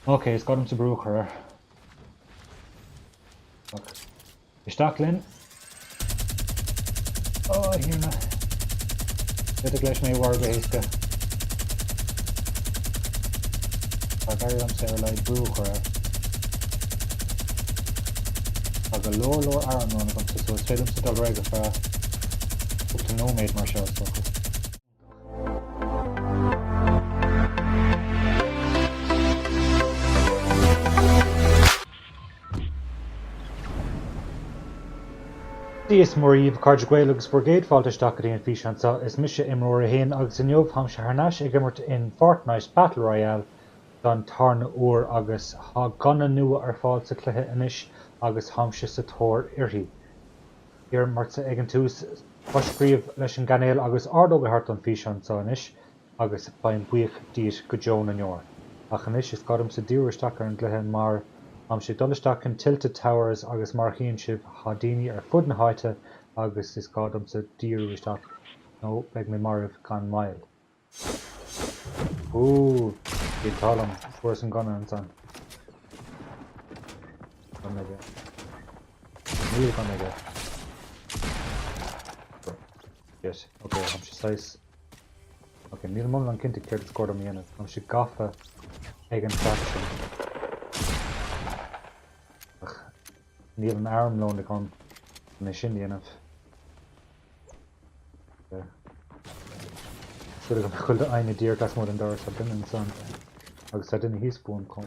Okay, it's got him to Brooker. Look. Isteach linn. Oh, hína. Bit a leis mé warga éisce. Tá gaiir am sé le Brooker. Ag a lór aran nó gom so it's féidim sa dal réige fa up to nóméid mar seo so. Díos moríomh card ghail agus brigade fáilte isteach an fhíseán sa is mise imreoir a héin agus in jobh ham se harnáis ag immert in Fortnite Battle Royale don tarna uair agus há Gunna Nua ar fáil sa cluiche inis agus hamse sa tóir irthaí. Hier marsa ag an tús foscríobh leis an gcainéil agus ordóg a thart an fhíseán sa inis agus mbainfaidh díos go Joe na Nua. Ach inis is gádam sa díú isteach ar an cluiche mar am sé dul isteach an tilted towers agus mar chéann sibh há daoine ar fud na háite agus is gádam sa díú isteach nó beidh mé maribh Teagmháil. Bhíonn talam fuair an Gunna an san. Níl gan aige. Yes, okay, am sé 6. Okay, níl mum an cinnte céir scór am dhéanamh. Am sé gafa ag an faction. Níl an arm lón ag an na sin dhéanamh. Suair go chuil aine dír glas mór an dar sa duine an san agus sa duine híosbún com.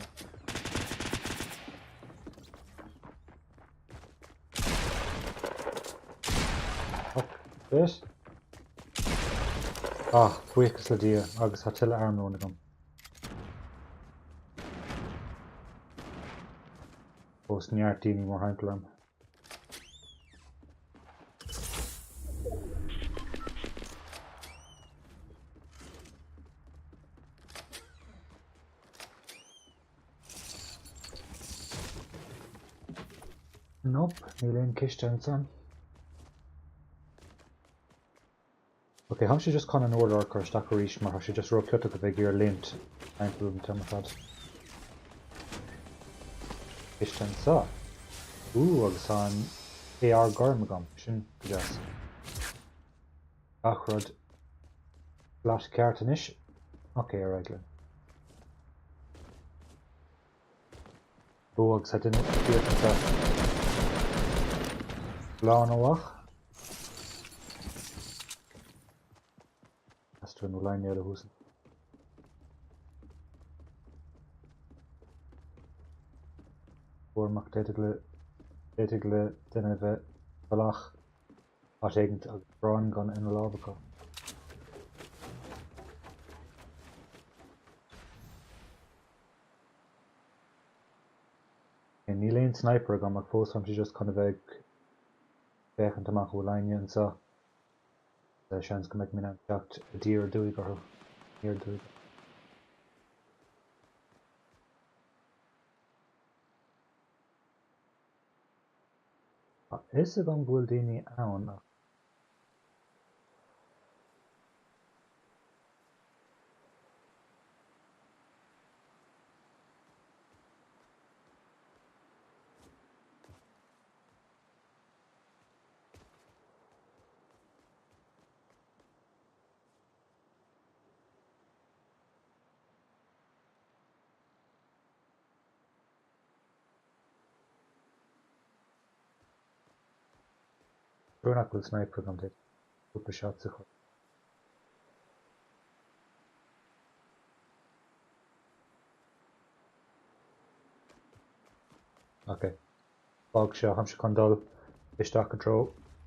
Bit? Fuichas le dia agus ha tuile arm lón ag an. Os neart daoine mór haimpeal am. Nope, níl aon ciste an san. Okay, ham sé just con an order chu isteach ar ríis mar ha sé just ro ciota go bheith gur lint haimpeal an tamafad. Ciste an sa. Agus an AR garm agam sin gas. Achrod flash ceart inis. Okay, alright then. Agus sa duine díocht an sa. Lán óach. Astro nó lein éile húsan. Fuairmach déitigh le duine bheith bailach át éigent agus brán gan ina lábhacha. Níl aon sniper agam ach fós am sé just chuna bheith béchant amach ó leine an sa. Seans go mbeidh mé an teacht a dír dúig or níor dúig. Is agam bhfuil daoine ann ach Brúnach bhfuil sniper agam déit úpa seacht sa chur. Okay. Bog seo ham se chun dul isteach go dro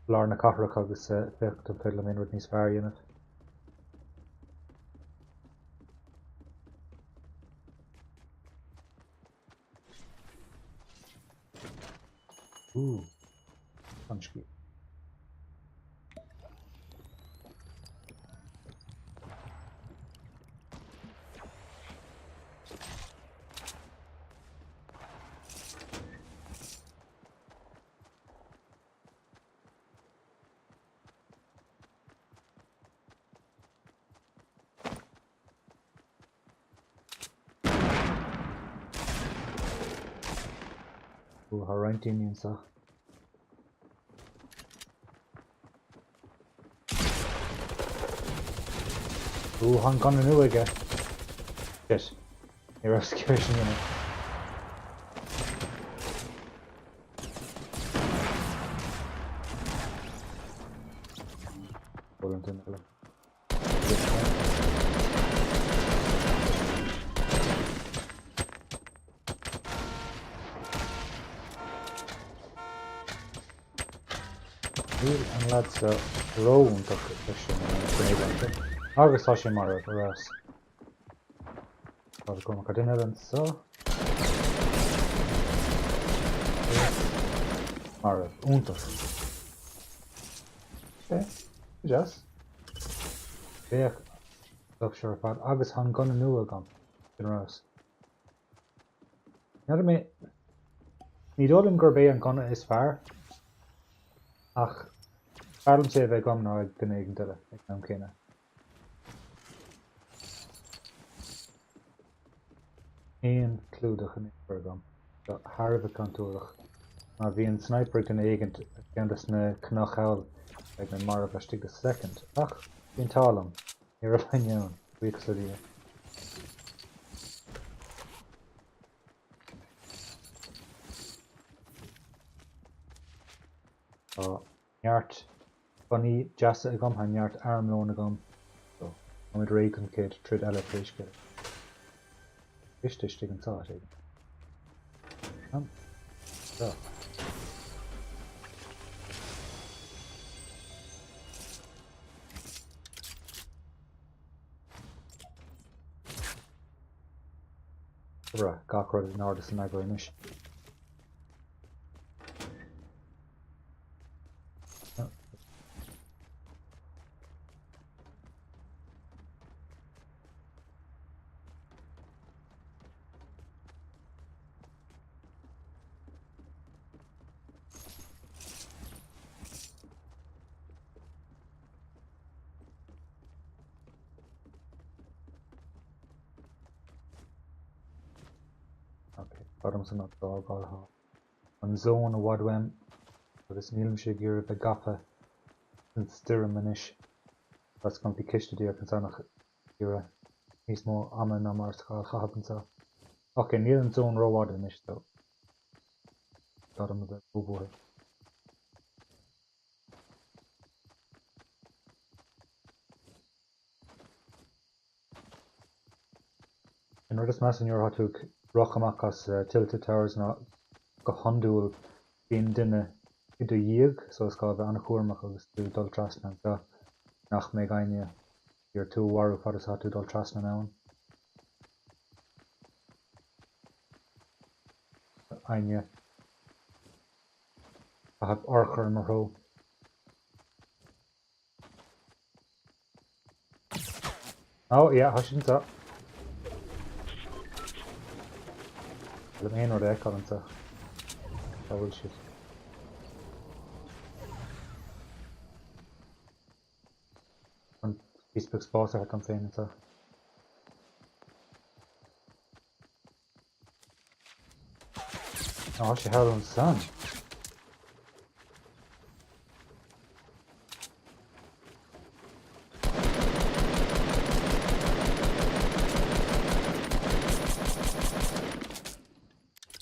lár na cathrach agus fecht an féile mén rud níos fearr dhéanamh. Punchki. Ooh, how ranting and so. Ooh, hang Gunna Nua again. Shit. You're excursion unit. Pull into the middle. And lads row and took it. Agus tá sé mar ras. Tá go mar dinner and so. Mar untas. Okay, just. Bech look sure about agus hang Gunna Nua agam in ras. Nada me ní dólam gur bé an Gunna is fearr. Ach fearlam sé bheith agam ná ag gnéigin duile ag am céine. Éon clúdach in éigear agam. So Harbh cantúrach. Má bhí an sniper gnéigint ceantas na cnochail ag na mar a stig the second. Ach, bhín tálam. Ní raibh hainneán. Bhíoch sa dia. Neart funny jasa agam han neart armlón agam. So I'm with Raycon kid trid eile fish kid. Fish stig an tá ag. So. Bra, gachrod is nardus an agor inish. Okay, bottom's not dog all ha. On zone a wadwem, but it's nilm shigir the gaffa and stirrum manish. That's going to be kishted here concernach here. He's more amma namar happen. Okay, nil zone row wad anish though. Got him a bit boo. In order to mass in your hotuk Rochamakas tilted towers na go handúil bíon duine idir dhiag, so it's called the Anachúrmach agus tú dul trasna so nach mé gaine your two waru fadas hat tú dul trasna naun. Aine I have orchar mar ho. Oh yeah, hasn't up. Let me know that current double shit. And Facebook spots I can find it. Oh, she had on sun.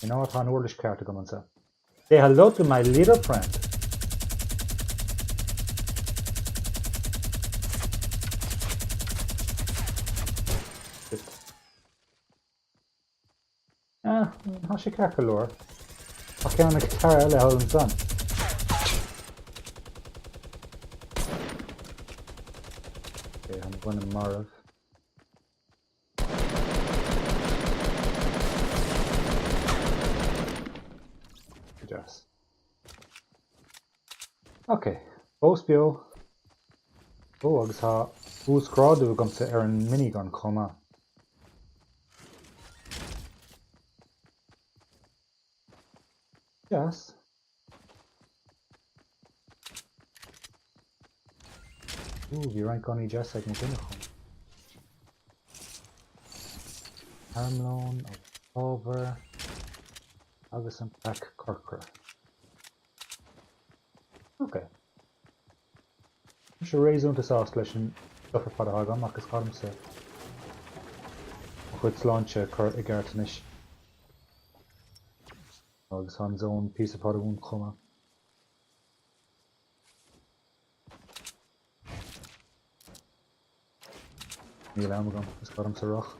You know what an Orlish car to come and say? Say hello to my little friend. Ah, how she car lore? I can't guitar early how it's done. Okay, I'm going to Marv. Okay, Bóspio. Oh, agus ha úscráú gomsa an minigun comma. Yes. Ooh, bhí rank on just ag na duine chum. Armlón, over. agus an pack corcra. Ok. Is réúnta sás leis an suffer fad agam agus chum sa chud sláinte chur I gceartanis. Agus an zón pí a fadún chuma. Níl am agam, agus chum sa roch.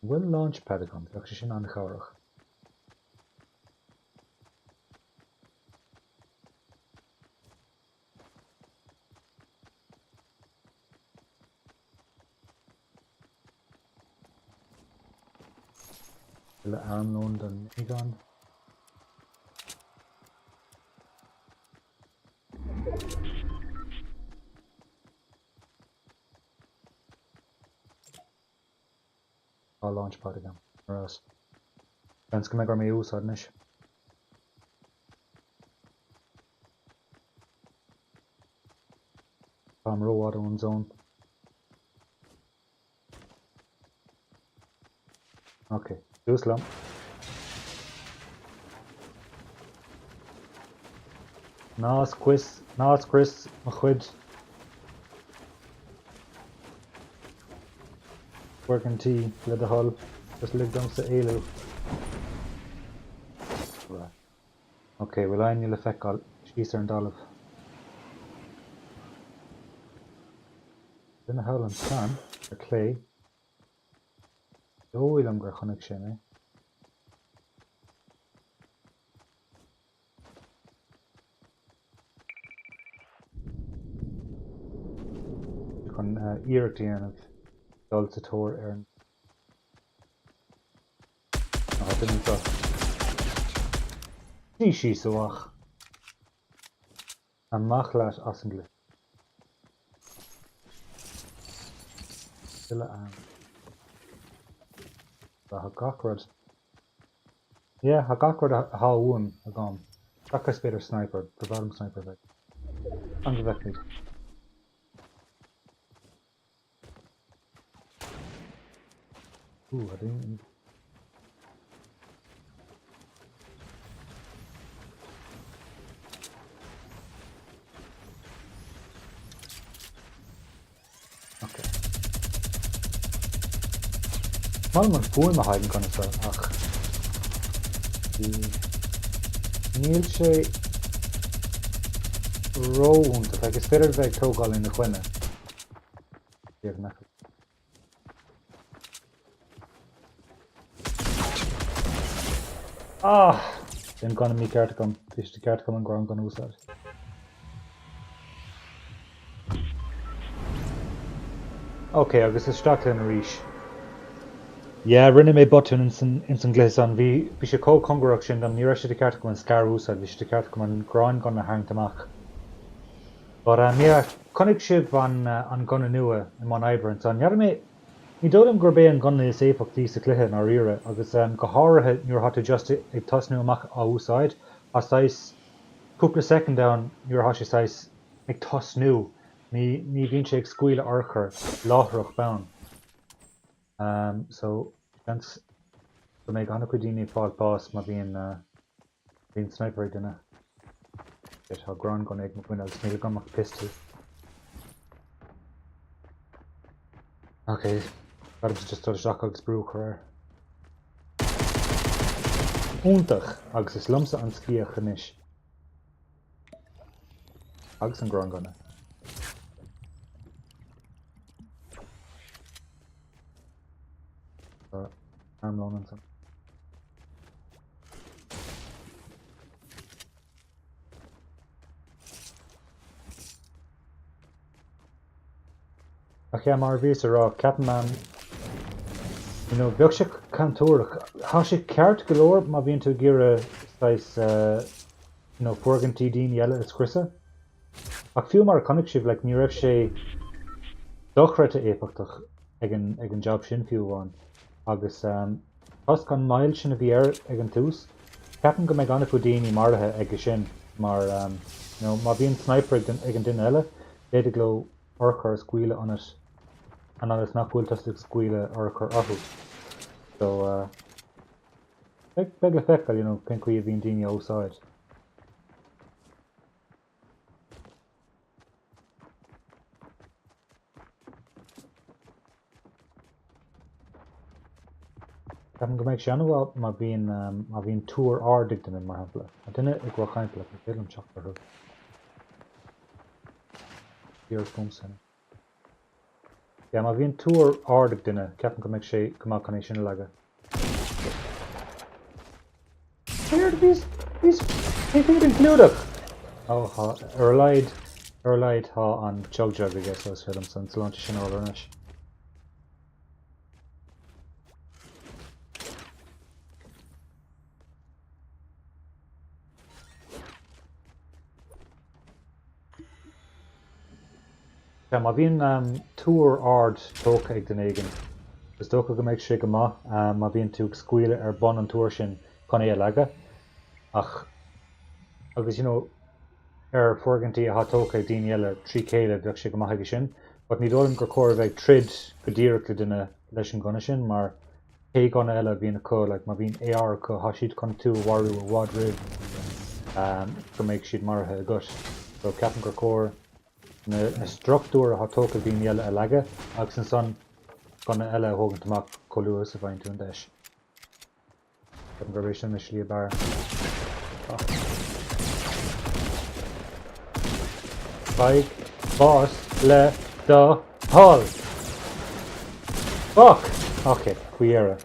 Bhfuil launch pad agam, ach sé sin an chárach. Le armlón den igan. Á launchpad agam, ar as. Bens go mé gur mé úsáid nis. Am róád ón zón. Ok. Dús lam. Nás Chris a chuid Workintí le a hall just lig dom sa éilú. Ok, bhfuil aine le feicáil síos ar an dalamh. Duna hail an scan ar clé. Dóil am gur chonig sin, eh? Chun iarachtaí anamh dul sa tóir ar an... Dyn nhw'n dod. Di si sywach. An mach leis as an glyf. Dyle an. Ha gacrod. Ie, ha gacrod ha wn a gom. Gacas better sniper, provarm sniper fe. Anghyfecnid. I didn't... Okay. Mal man fúil ma haidin gan sa ach. Níl sé róúnta, agus féidir bheith tógáil in na chuine. Díag nach. Then gonna me cartacum, fish the cartacum and ground gonna úsad. Okay, agus is strachan a ríis. Yeah, rinne mé button in san gléán bhí sé có congurach sin am níra sé de cartacum an scar úsad, bhí sé de cartacum an ground gonna hang amach. But mé connig sib an Gunna Nua in man Ibrant an yar mé ní dólam gur bé an Gunna is éfachtaí sa cluiche ná riire agus go háirithe nuair hat just ag tasnú amach á úsáid as sais cúpla second down nuair hat sais ag tasnú ní bhíonn sé ag scuile orchar láithreach bán. So gans go méid anna cuidíní fáil bás má bhíon sniper duine. Tá gran gan ag mhaine agus níl gamach pistol. Okay. That was just a shock agus brú chuir. Úntach agus is lumsa an sciach inis. Agus an gran ganna. Armlón an san. Ach yeah, mar bhís ará Captain Man. You know, bheag sé cantúrach. Tá sé ceart go leor má bhíonn tú gíre fuorgantí daoine eile is crisa. Ach fiú mar connic sibh le ní raibh sé dochreite éipeachtach ag an job sin fiúháin. Agus os gan mail sin a bhí ag an tús, ceapan go méid anna faoi daoine martha ag sin mar má bhíonn sniper ag an duine eile, léidir go orchar scuile anat an agus nach bhfuiltas ag scuile ar chur orthú. So, beag le feicil, you know, cén chuí a bhíon daoine ósáid. Ceapan go méid seanna bhil má bhíon túr ardig den mar hampla. A duine ag bhil caimpla go félim teach ar thug. Díor fumsanna. Ja, má bhíon túr ardig duine, ceapan go méid sé go má cané sinna leige. Where these people included? Oh, ar leid ha an jog I guess was film san launch sin ordernish. Ja, ma bhíon túr ard tóca ag den éigen. Gus tóca go méid sé go má bhíon tú scuile ar bon an túir sin chun é leige. Ach, agus, you know, forgantí a tóca ag daoine eile trí céile bheadh sé go maithaige sin, but ní dóilm gur cóir bheith trid go díreach le duine leis an gunna sin, mar cé gunna eile bhíon acu, like, má bhíon AR acu há siad chun tú warú a bhád rih go méid siad martha a gut. So ceapan gur cóir na struchtúr a tóca daoine eile a leige, agus an son gunna eile thógann amach choluas a bhain tú an deis. Ceapan gur béis sin is slí bar. Baig bás le do hall. Fuck! Okay, cuiera.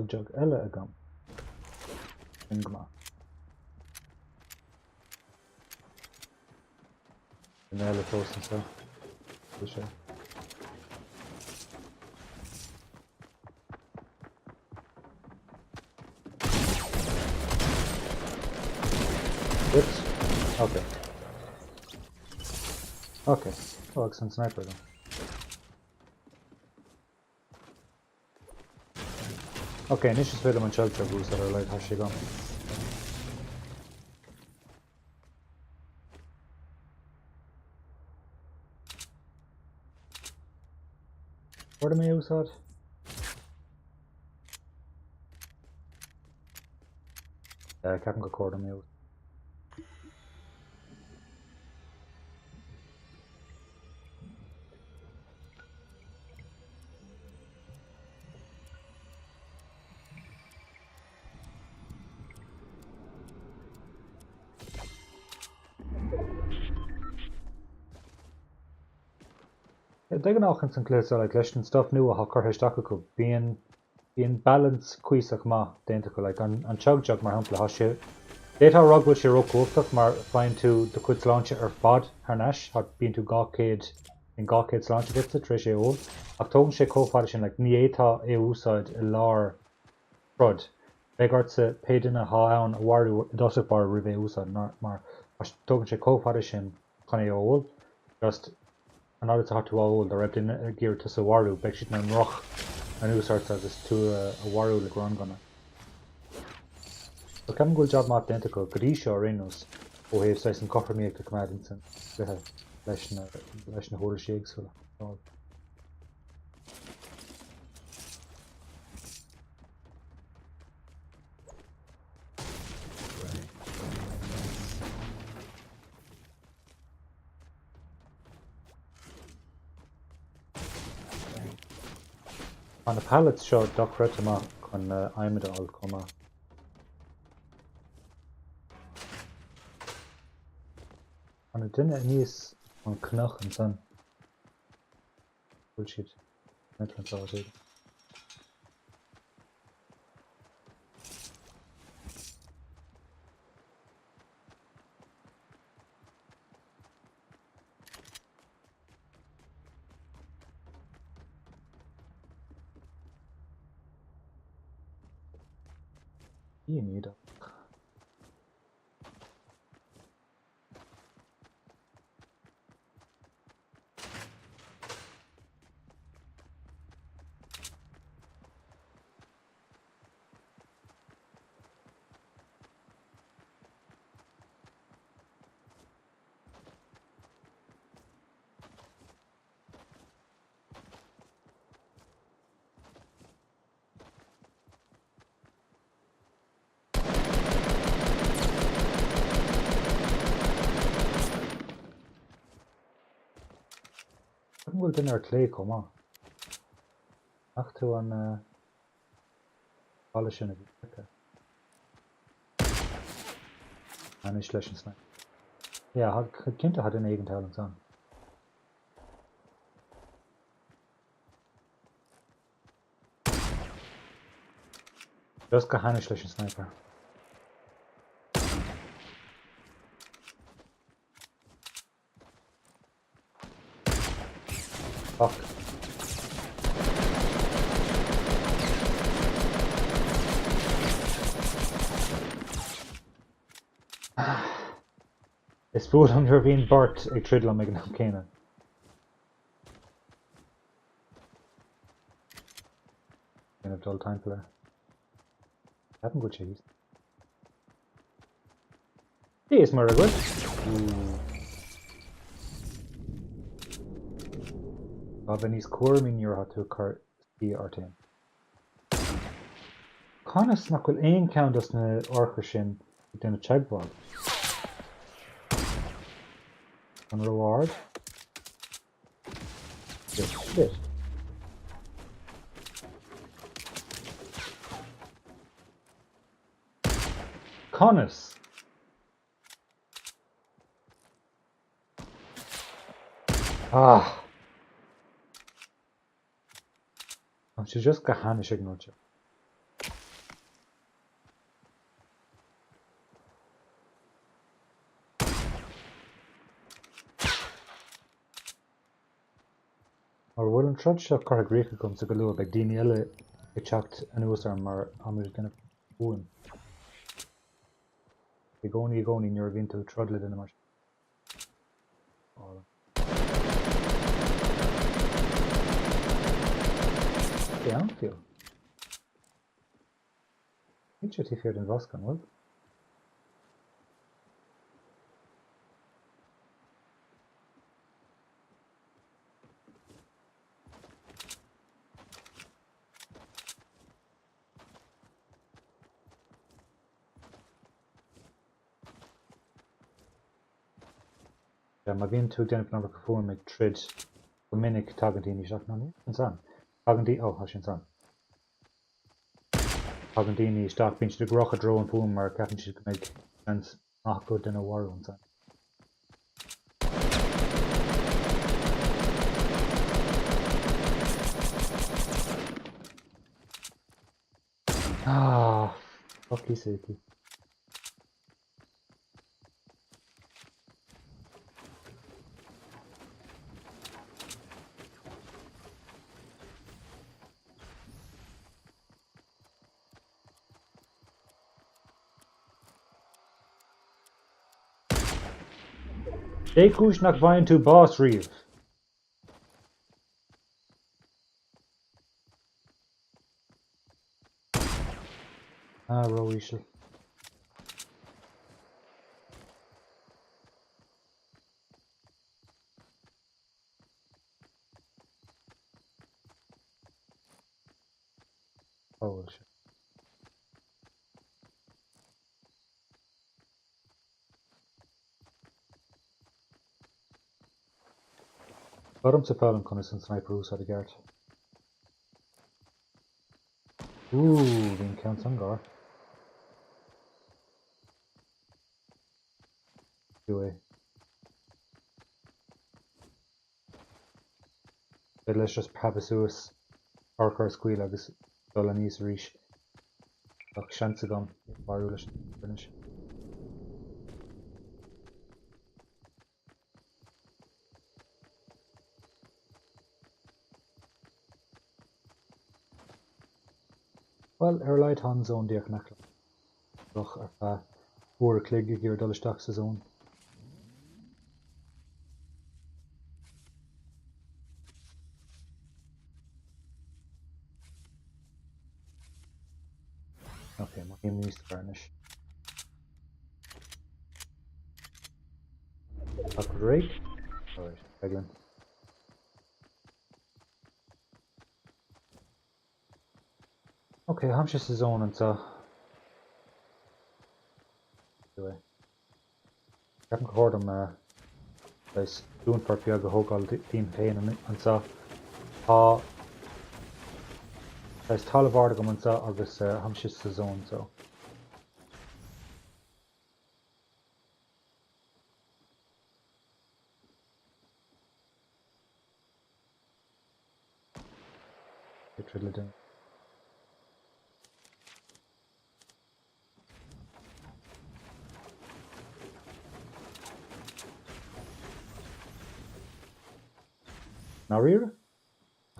Jog eile agam. Ingma. An eile tósan sa. Bhí sé. Oops. Okay. Okay. Oh, it's a sniper then. Okay, and this is where the shelter boost that are like how she gone. Where do I use that? Captain record on me. Dagan áchan san cléir like leis an stuff nua ha churtha go bíon balance cuiseach má déanta go like an teag mar hampla ha sé détá rughfuil sé rócóach mar fáin tú do chuid sláinte ar fad thneis ha bíon tú gácéad sláinte vite tre sé ó ach tógann sé cófáda sin like ní étá é úsáid I lár frod beagart sa péidirna há ann bharú dosach bar ribé úsáid mar tógann sé cófáda sin chun é óil just an áid tá tú áil de raibh duine géir tu sa bharú beag siad an roch an úsáid agus tú a bharú le grán ganna. So ceapan gúil job má déanta go dtí seo rénos ó héobh sais an cothraíocht go cumad san bheitthe leis na hóir séag sula. An na pallets seo dochreid amach chun aimime all comma. An na duine níos an cnoch an san. Bullshit. Mental anxiety. You need it. Ceapan bhfuil duine ar clé comá. Ach tú an balla sin a bhí. Anis leis an snipe. Yeah, cinnte had an éigen talent on. Just go Hanish leis an sniper. Fuck. Is food an gur bhíon bart ag tridal am ag an céine. Céanamh dul timp le. Ceapan go cheese. Díos mar a gcuid. Tá bheith níos cuairmí níor tú chur sí ortaíonn. Conas nach bhfuil aon ceantas na orchar sin ag den na Teagmháil. An reward. Shit. Conas. Ah. She's just got Hanish ignored you. Or will an trud seo chur Greek comes to go low ag daoine eile ag teacht an ús ar mar amir gonna bhuain. I gcónaí níor bhíonn tú trud le duine mar. Yeah, I feel. Niet zo te veel in was kan hoor. Ja, maar wie natuurlijk dan nog gevoel met trids. Minnig tagantíní seach ná an san. Tagantí has sin san. Tagantíní staach bín de grocha dro an fum mar ceapan si go méid ans nach go den war an san. Ah, fucky sakey. Décúis nach bhain tú bás riamh. Ah, roíisiil. Oh, shit. Bottom sa fáil an conas an sniper ús a gceart. Bhín ceann san gár. Dúé. Bid leis just prabas ús orchar scuil agus dul an níos ríis. Ach seans agam barú leis finish. Well, light hand zone diach nachla. Doch ar búr clig ag gur dolisteach sa zone. Okay, maar geen nieuws te garnish. Up rake. Alright, Eglin. Okay, hamsjes de zone en zo. Anyway. Ik heb hem gehoord om leis dúnfort beag go thógáil tíim féin an sa tá leis talamh agam an sa agus hamsis sa zón so. Tridle down. Now rear?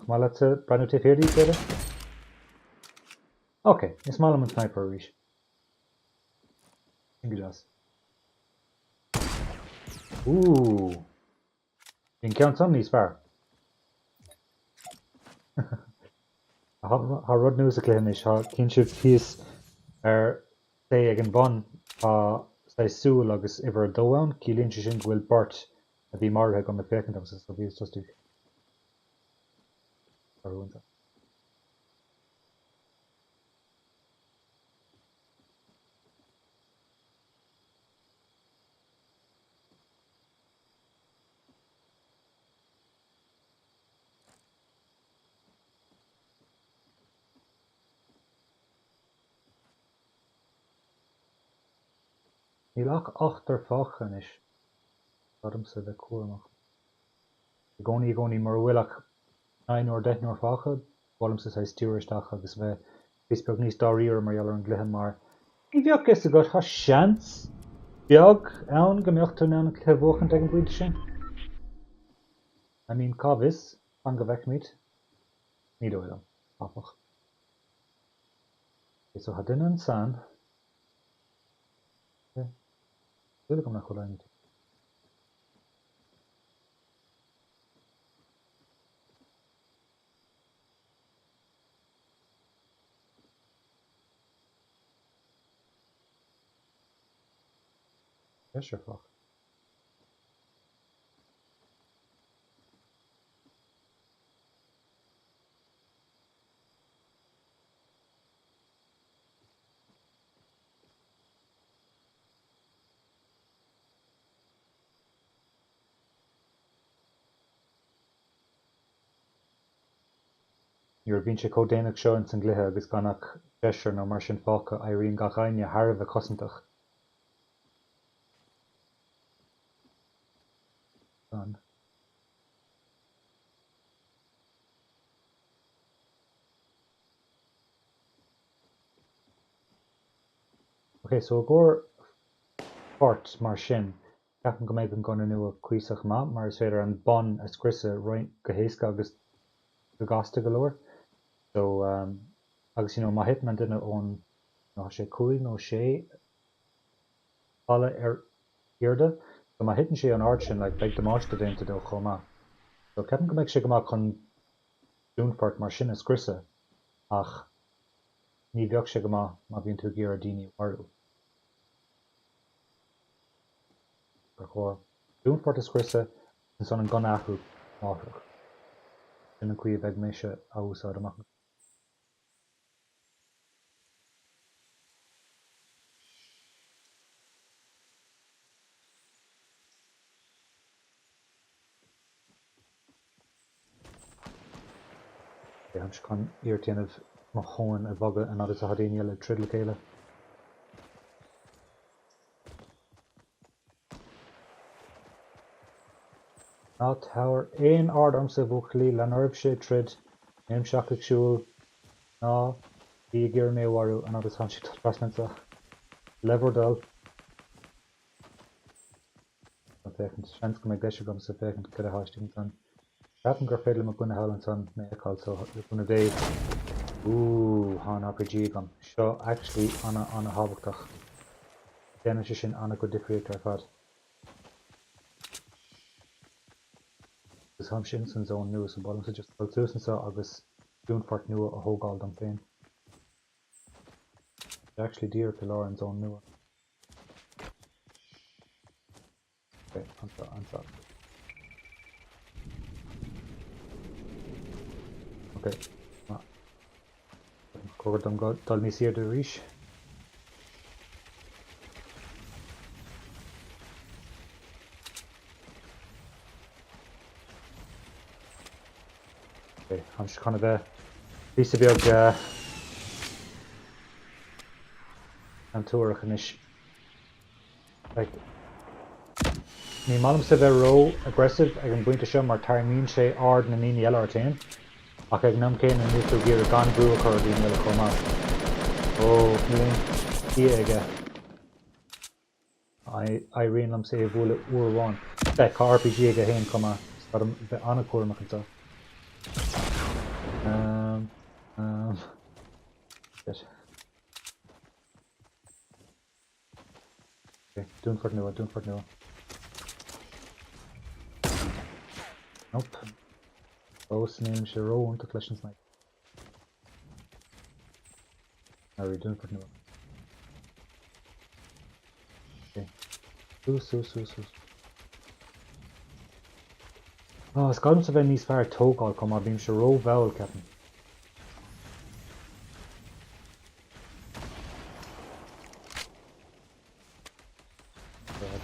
Mal let's brand new tip here these better. Okay, it's small and sniper reach. Just. Ooh. You can count some of these far. Har rud nuas a léis cinn siad fíos sé ag an bun sa súil agus ibar dóann cílíonn si sin bhfuil bart a bhí martha go na fécinn agus so bhí just arúnta. Ní lech 8 fáchan is Adamsa de cuaach. Gcónaí mar bhfuilach 9 or 10 or fácha, bhlamsa sa stúiristeach agus bheith bíosbeag níos dáíar mar eall an glutha mar. Ní bheoh is a go tha seans beag ann go mbeochtú ná an clehóchan ag an bhuiide sin. I mean, cabhis an go bheith míid. Ní dóid an, áfach. So ha duine an san. Dúla go nach choláin. Sure, fuck. Níor bhíonn sé códéanach seo an san glutha agus gannach deisir nó mar sin fáca éiríonn gcainéil tharbh a cosintach. Okay, so go fort mar sin ceapan go méid an Gunna Nua cuiseach má mar is féidir an bon a scrisa roiint go héasca agus go gasta go leir. So agus má hitan an duine ón ná sé 5 nó 6 ala irde, so má hitan sé an ard sin le beag demáiste déanta do chomá. So ceapan go méid sé go má chun dúnfort mar sin a scrisa ach ní bheoh sé go má bhíonn tú géar a daoine warú. Dúnfort a scrisa an son an Gunna acu áthach. Sin an cuí bheith méise a úsáid amach. Ham se kann íortéanamh má háin a bhaga an agus a hadéine le tridle céile. Ná táir éon ard am sa bhuachlaí le nuirb sé trid, néim seach ag siúil, ná bhí géar mé warú an agus han si trasnanta leverdal. An féchant seans go méid deise gom sa féchant go a háisting san. Ceapan gur féile mar Gunna Nua san méáil so Gunna Dave. Hán RPG gom. Seo actually anna hábhachtach. Déanana sé sin anna go difriúcht ar fad. Agus ham sin san zón nua san ballm sa just baltúsan sa agus dúnfort nua a thógáil don féin. Actually dear to leir an zón nua. Okay, answer. Okay. Cogad dom dal ní siar de ríis. Okay, I'm just kind of a piece of big and tour finish. Like, ní malam sa bheith ró aggressive ag an buinte seo mar tarmíonn sé ard na níní eile artéin ach ag nam céin an nuú gur a gan brú a chur dí eile comá. Ó, níon í aige. Irene am sé bhúla uairháin. Bheith cá RPG aige héin comá. But bheith anna cuairmach an tá. Shit. Okay, doing for Nua. Nope. Oh, sneering she roll into collisions like. Are we doing for Nua? Okay. Sus. Oh, it's got him to be these far Teagmháil come on, being she roll vowel, Captain.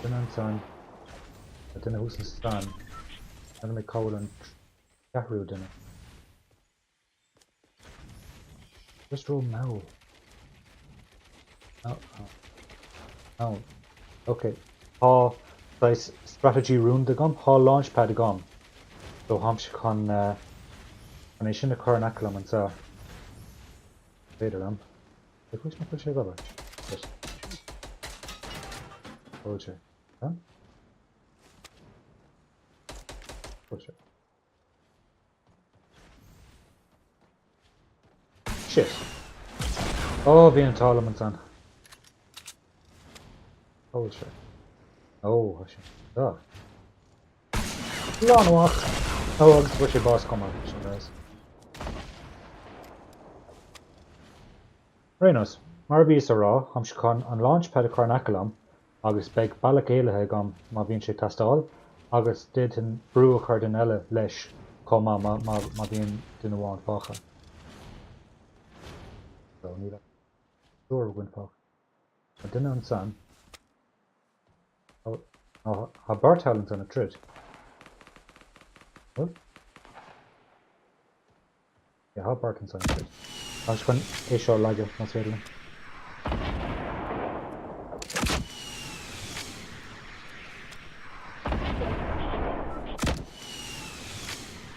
I don't know who's in stand. I don't know call and Yahoo dinner. Just roll now. Oh. Okay. Há nice strategy room the gum. Há launchpad the gum. So Hamsh can I shouldn't occur an accolum and so later them. Like which much I got? Yes. Roger. Huh? Roger. Shit. Oh, being Solomon son. Oh shit. Oh, hush. Oh. Long walk. Oh, agus bhfuil sé boss come on, guys. Rénos, mar bhí sa rá, am se chun an launchpad a carnacalam, agus beag bailach éilethe gom má bhíonn sé tastáil, agus did an brú a chuir den eile leis comá má bhíonn duine bháin fácha. So, ní le dúir bhain fácha. A duine an san. Tá Bart Talent an a trid. What? Yeah, how Bart and son trid. I'm just going to show lagger, that's really.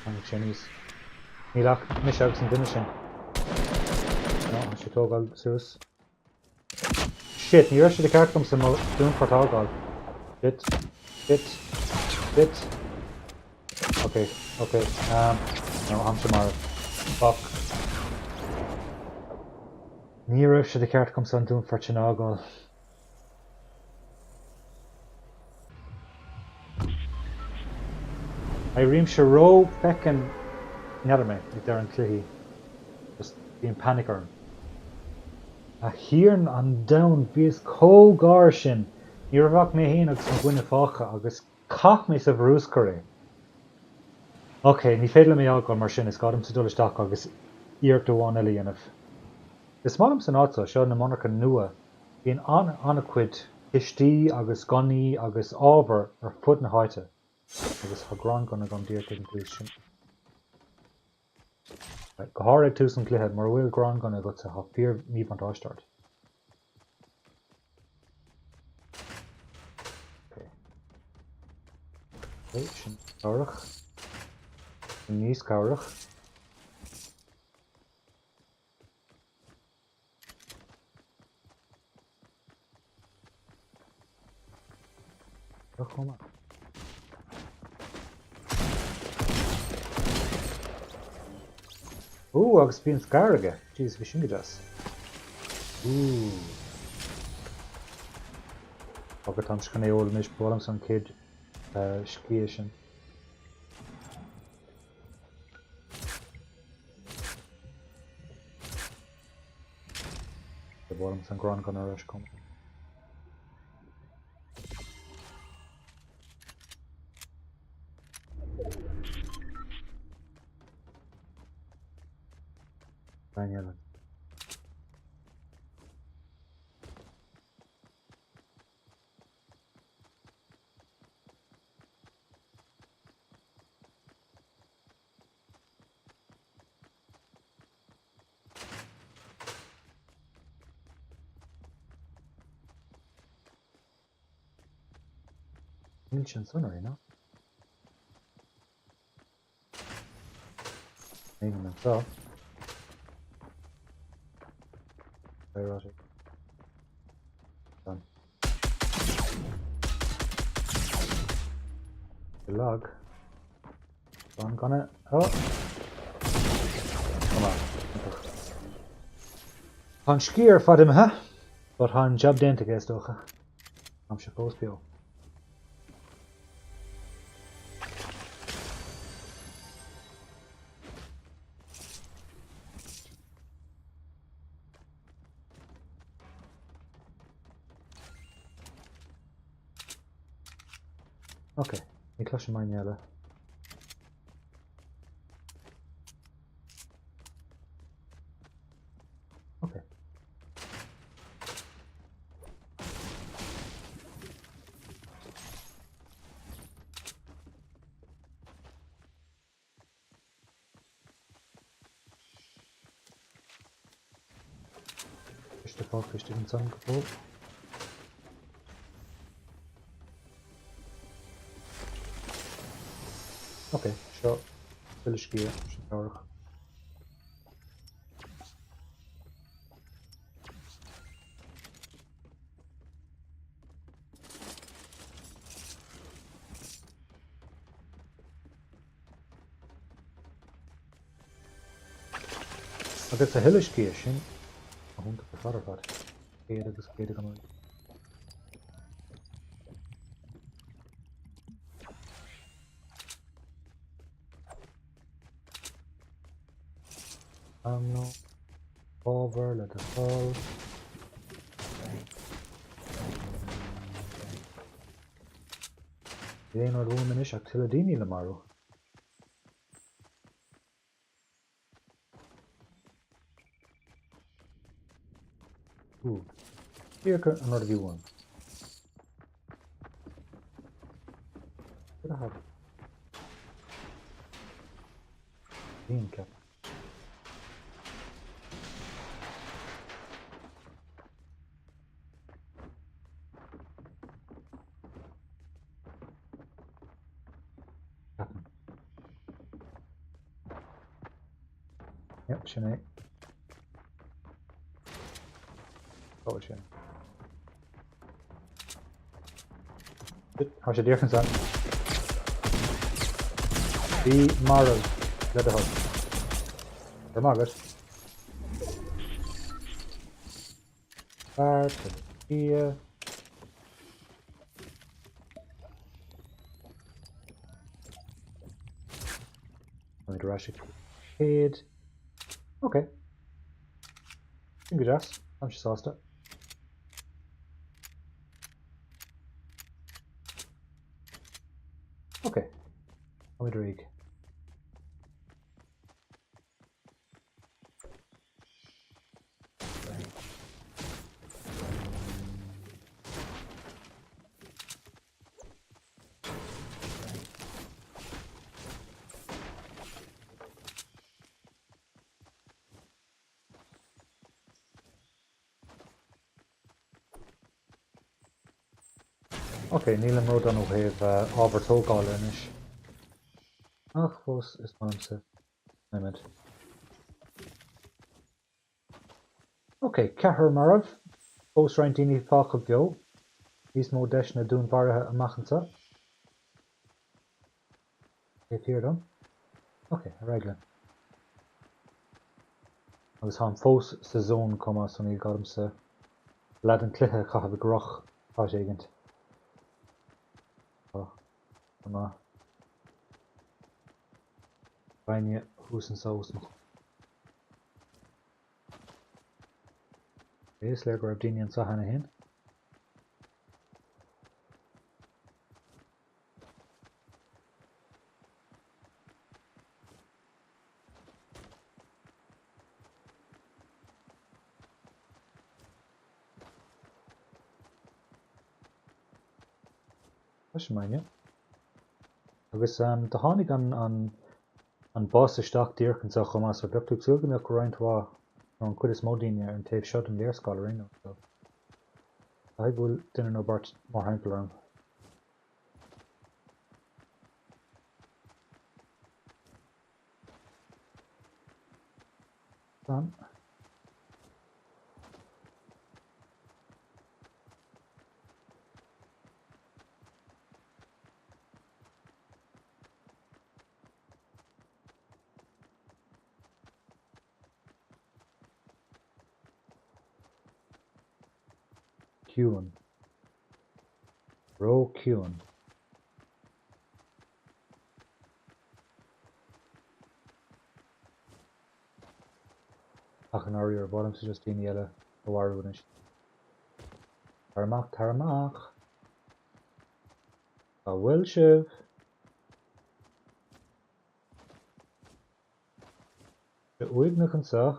I'm Chinese. Nílach, mis agus an duine sin. No, I should Teagmháil suas. Shit, ní raibh sé de ceartlam sa dún for Teagmháil. Bit. Okay. No, I'm tomorrow. Fuck. Ní raibh sé de ceartlam sa dún for Teagmháil. I réim se ró fecin neadar me ag dar an cluichí. Just bhíon panic orm. A híorn an down bhíos cógáir sin. Ní raibh mé héana agus an gcuine fácha agus cach mé sa bhrús coré. Okay, ní féidir le mé ágáil mar sin is gádam sa dul isteach agus íocht do bháin eile dhéanamh. Is málam san áta seo na Gunna Nua bhíon anna cuid istí agus gunnaí agus ábhar ar fud na háite. Agus ha grán gonna gom dírt an glúis sin. Go háir ag tús an cluiche mar bhfuil grán gonna go sa ha fíor míb an táistart. Okay, sin cáireach. Sin níos cáireach. Chuma. Ooh, agus bíonn scar aige. Jeez, bhí sin go deas. Ooh. Agus tam scan éol níos bólam san cid scíe sin. Bólam san grán gan ar eis com. Daniel. Níl sunnaí ná. Níl an sá. Right. Done. The log. Gunna. Oh! Come on. Han skier fad him, huh? But han job dent against Ocha. I'm supposed to. Okay, ik las mine yellow. Okay. Fish the fog, fish didn't sound good. Okay, sure. Village gear, sure. Agus a hillis gear sin. A hund op de vader vat. Gear agus gear gan. No. Over, let it fall. Déan ar bhúin is ach tuile daoine le marú. Here an order one. What I have? Bean cap. Yep, Sinead. Oh, Sinead. How's your difference on? Be moral. Let the hug. They're Margaret. Fáilte, here. Rashik head. Okay. Good ass. I'm just asked it. Okay. I'll drink. Okay, Neil and Rodan will have overtook all in it. Ach, was is man se. Nehmet. Okay, Cahir Marav. Post Rantini Falkov Joe. He's no dash na doon Varaha Amachanta. Get here done. Okay, regular. I was on Fos Sezon comma so he got him se. Lad and Clitha Kaha the Groch Agent. Oh, come Bainne hús an saosach. Is le go raibh daoine an saithe hin. That's mine, agus tá tháinig an boss isteach díorchan sa chumá so gluchtú suúgan a roiintá an cuid is mó daoine ar an taobh seo an léirscáil aréna so bhfuil duine nó bart mar haimpla arm. fhíseán. Ciúin. Ró ciúin. Ach an áirí ar bottom sa just daoine eile ó bharú is. Tar amach. Tá bhfuil sibh. De uignach an sa.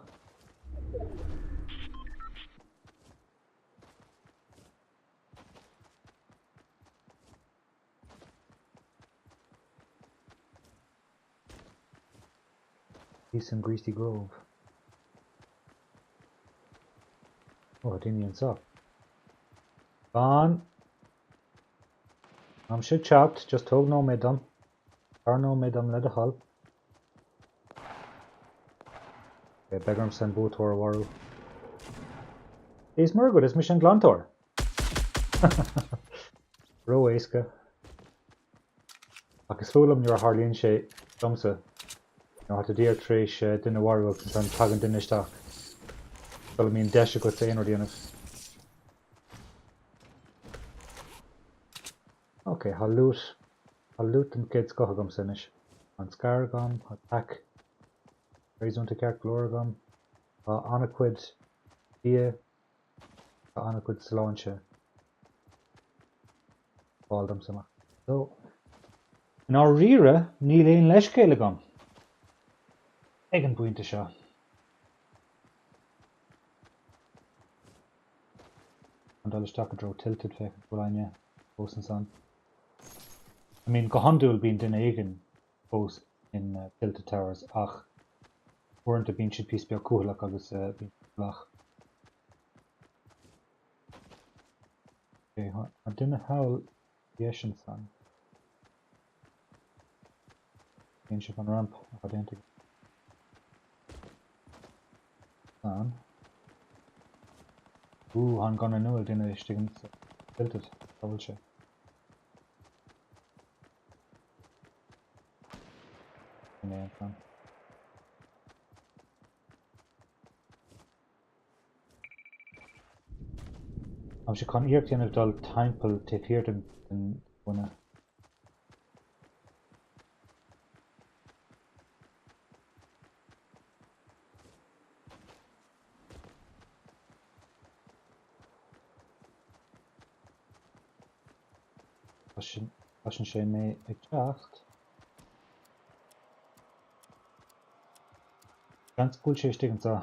He's in Greasy Grove. Oh, daoine an sa. Gone. I'm shit chopped, just told no madam. Or no madam let a hull. Okay, Beggarm send both to our waru. He's more good as mission glantor. Ro Aiska. Agus fúlam nuair a Harlíonn sé domsa. No hat a dear treéis duine waru agus an tagan duine isteach. Well, I mean, deise go sa éonar díanamh. Okay, ha loot an kids go agam sinis. An scar agam, ha tack. Reizúnta ceart glór agam. Ha anaquid bia. Ha anaquid sláinte. Báldam sama. So, in our rira, níl éon leiscéil agam. Ag an buinte seo. And I'll stack a draw tilted fake bulaine post and son. I mean Gohandul being din eigen post in tilted towers ach weren't a bean should piece be cool like agus bean blach. Okay, I didn't how yes and son. Inch on ramp I didn't son. Ooh, han Gunna Nua dinne istegan tilted. Double check. Nee, fan. Am se kan eertjen of dal timepel te veerden en wona. Als je mee exact. Ganz cool je steken zo.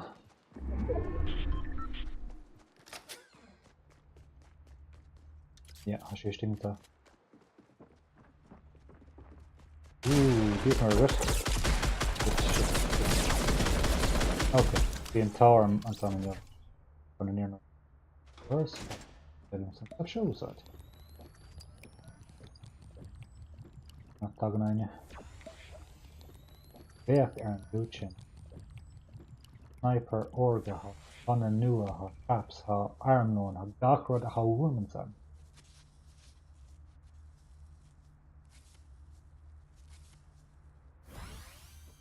Ja, als je steken zo. Oeh, die is maar rust. Oké, die een tower aan samen ja. Van de neer naar. First, dat shows uit. Taganine. Beach an Luchin. Sniper Orga ha Gunna Nua ha Traps ha Armlón ha Gachrod ha Womanson.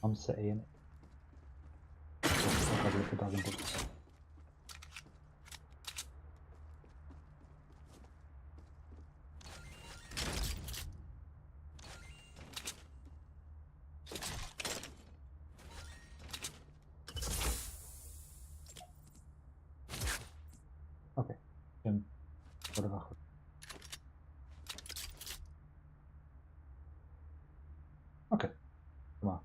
I'm saying okay. Okay. Come on.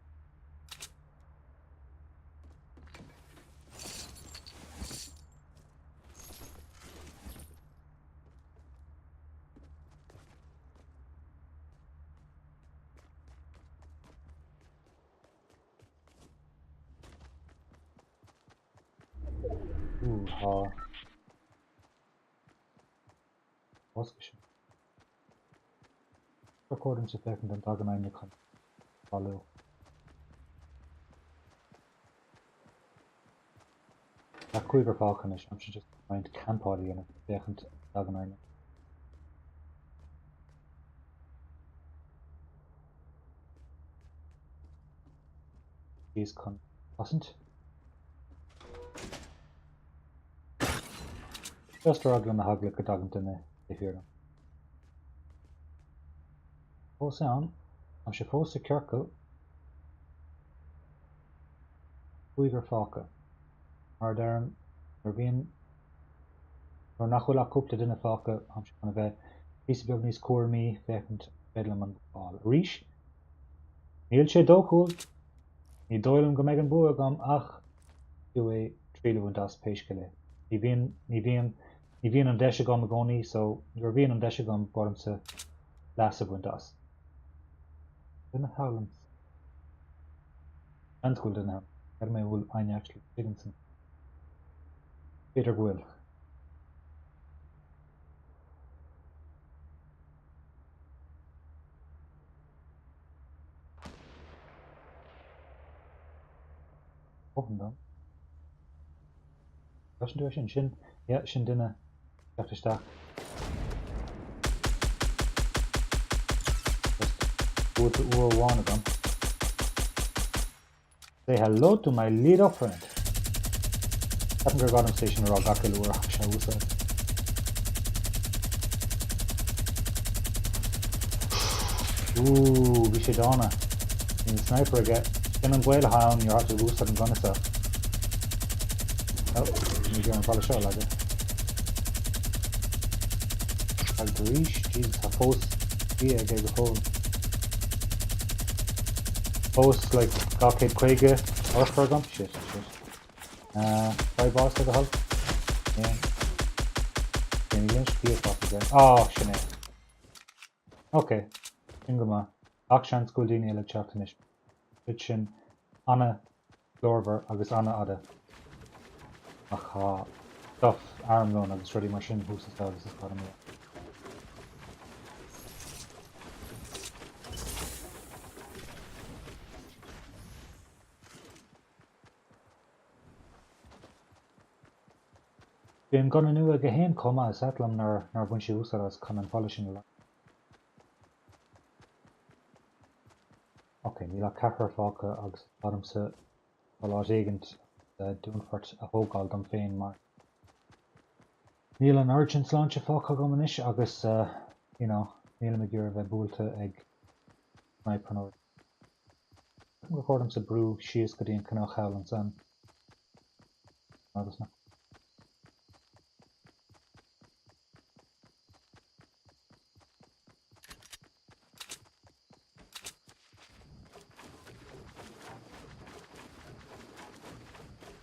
Ha. Foscríobh. According to Teagmháil an Teagmháil can follow. cuigar fáchan is am just mind campáí in déchant agam. These con wasn't. Just raglan na hagla go dagant in if you're fhíseán am se fósa cearcail cuigar fáca mar dearm ar bhíon ar nach bhfuil cúpla duine fáca am se chuna bheith píosa beag níos cuairmí féchant bedlam an bháil ríis níl sé dóchúil ní dóilm go mbeidh an bua agam ach tú é tríú an das péisce le ní bhíon an deise agam a gcónaí so gur bhíon an deise agam bormsa leasa buan das duine hálams anscúil duine ar mé bhfuil aine actually Dickinson Peter Gwill open dan was an dúir sin ja sin duine teachtasteach go to UO1 agam say hello to my little friend haven't got on station or gacil uair se úsáid bhí sé dána in sniper aige in an bhfuil hán you're have to úsáid an Gunna Nua ní gur an fáil seo leige ag do ríis Jesus a fós bí ag go fóil fós like gacéad chuige orfar agam shit by boss of the hull yeah can you just be a fuck again oh shit okay ingama action school dini le chatanish kitchen Anna Dorver agus Anna Ada aha stuff arm loan agus ready machine who's the this is part of me Bhíonn Gunna Nua go héan comá is atlam nar bhain sé úsar as chun an polishing le. Ok, ní le cethar fáca agus adamsa bhláid éigent dúnfort a thógáil dom féin mar. Níl an urgent sláinte fáca go manis agus níl me gur bheith búlta ag sniper nó. Go chódam sa brú síos go dtíon cnách heil an san. Agus na.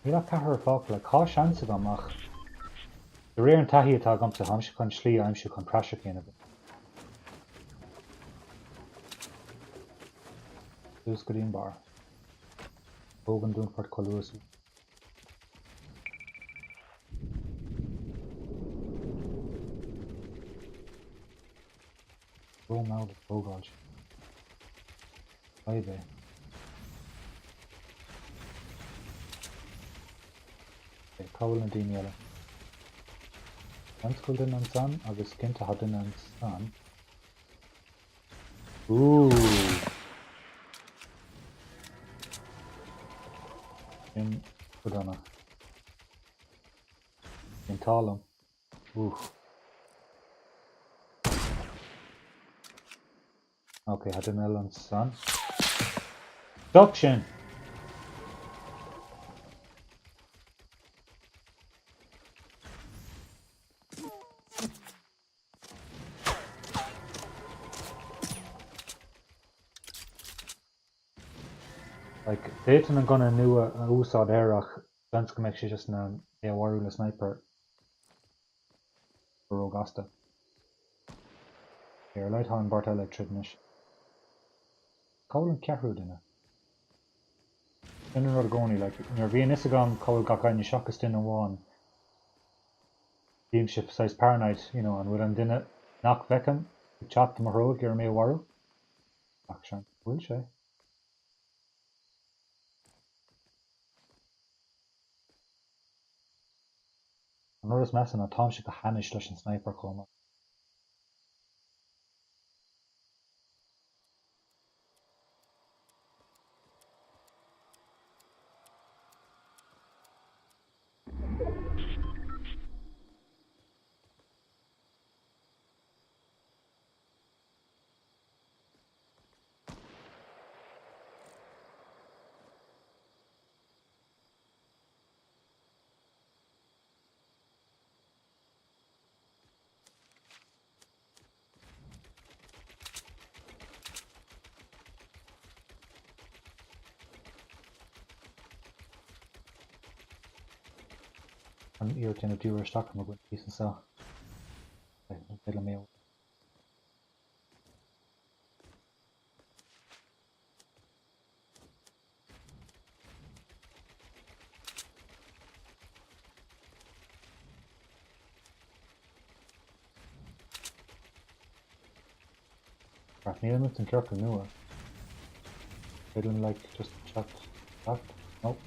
Níl a cethar fáca le cá seansa go amach. De réir an taithí atá agam sa haimse chun slí aimse chun praise chéanamh. Dús go dtíon bar. Bógan dúnfort choilúas. Bó máil a bógáil. Fáilte. Cabhail na daoine eile. Anscúil duine an san agus cinnte ha duine an san. In godanna. In tálam. Ok, ha duine eile an san. Stop sin! Like, Dayton and Gunna Nua a úsáid éireach gan go mbeidh sé just na éabharú le sniper Rogasta. Ar leid an bart eile tridnis. Cabhail an ceathrú duine. Duine rud a gcónaí, like, nuair bhíonn is agam cabhail gach seachas duine amháin. Bhíonn si sais paranoid, an bhfuil an duine nach bhecam, chat mar róg ar mé warú. Ach sean, bhfuil sé. An nuair is meas an tá sé go hanis leis an sniper chuma. An íor tin a dúr sta a go pí sa. Pe mé. Right, níl mit an cearcha nua. Fiddling like just chat. Nope.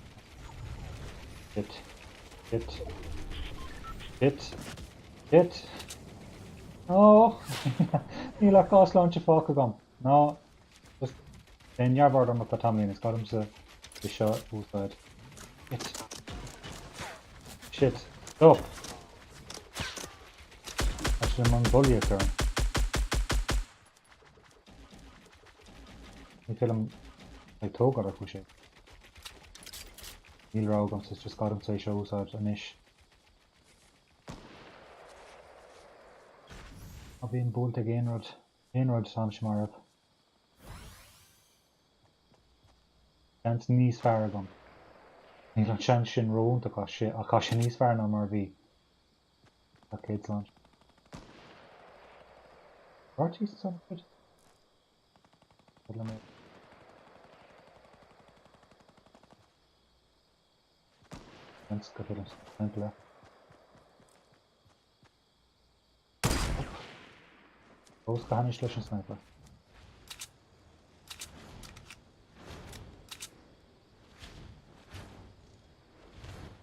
Hit. Oh, níl a cás láinte fáca agam. No, just den nearbhard an tá tamlín, is got him to the shot úsáid. Hit. Shit. Stop. Actually, I'm on bully turn. I feel him like tógad ar chuise. Níl rá agam, so it's just got him to the show úsáid an ish. I'll be in bolt again, Rod Sam Shmarab. Chance níos fearr agam. Níl an chance sin roint a cos sin níos fearr ná mar bhí. A kids launch. Archie's son good. Let's go for this. Those Spanish leis an sniper.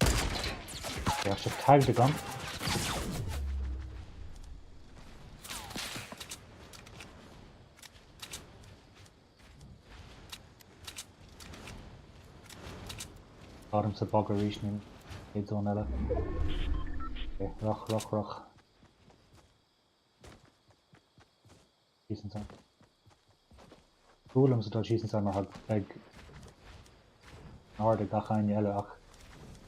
I should tag the gun. Got him to bugger reaching kids on Ella. Okay, rock. Decent time. Cool, I'm so decent time. I had big. Or the gcainéil ach.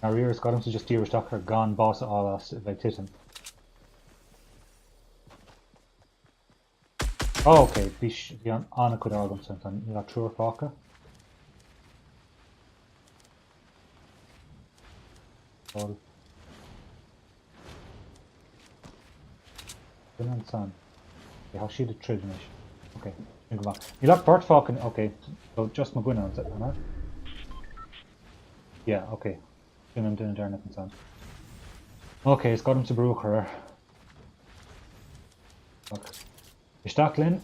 Our rears got him to just deal with Docker gone boss all us like Titan. Oh, okay, be on a good organ something. You got true faka. All. Brilliant son. How she the tridnish. Okay, think about. You like bird falcon, okay. So just my Gunna on it, huh? Yeah, okay. I'm doing there nothing sound. Okay, it's got him to Brooker. Look. You're stuck, Lynn.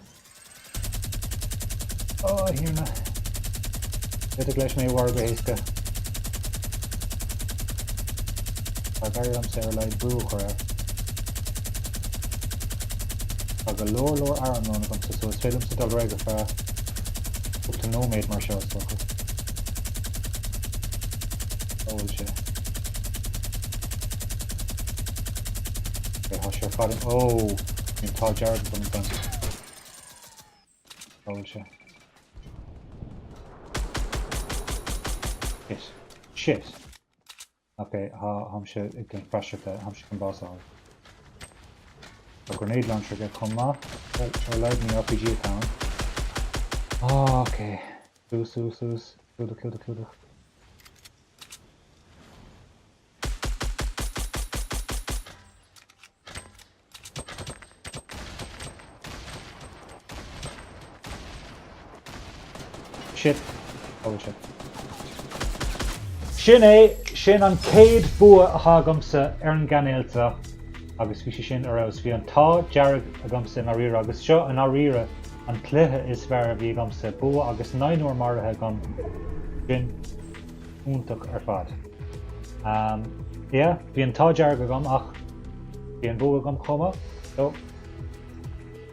Oh, here now. Get the glass may work Haska. I got him Sarah like Brooker. I got lower arm on them, so it's film to Dalrega for up to no made more shots. Old shit. Okay, how sure I him? Oh, in Todd Jared from the gun. Old shit. Shit. Okay, how shit it can pressure that, how she can boss out. A grenade launcher get come off. Allowed me RPG account. Oh, okay. Kill the. Shit. Oh shit. Sin an céad bua a hágamsa an gcainéilta agus bhí sin arás bhí an tá dearg agamsa an áíre agus seo an áíre an cluthe is fearr a bhí agamsa bua agus 9 uair marithe agam sin úntaach ar fad. Yeah, bhí an táidear agam ach bhí an bó agam chuma, so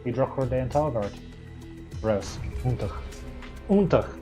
bhí drochar dé an thabhairt. Rás, úntach.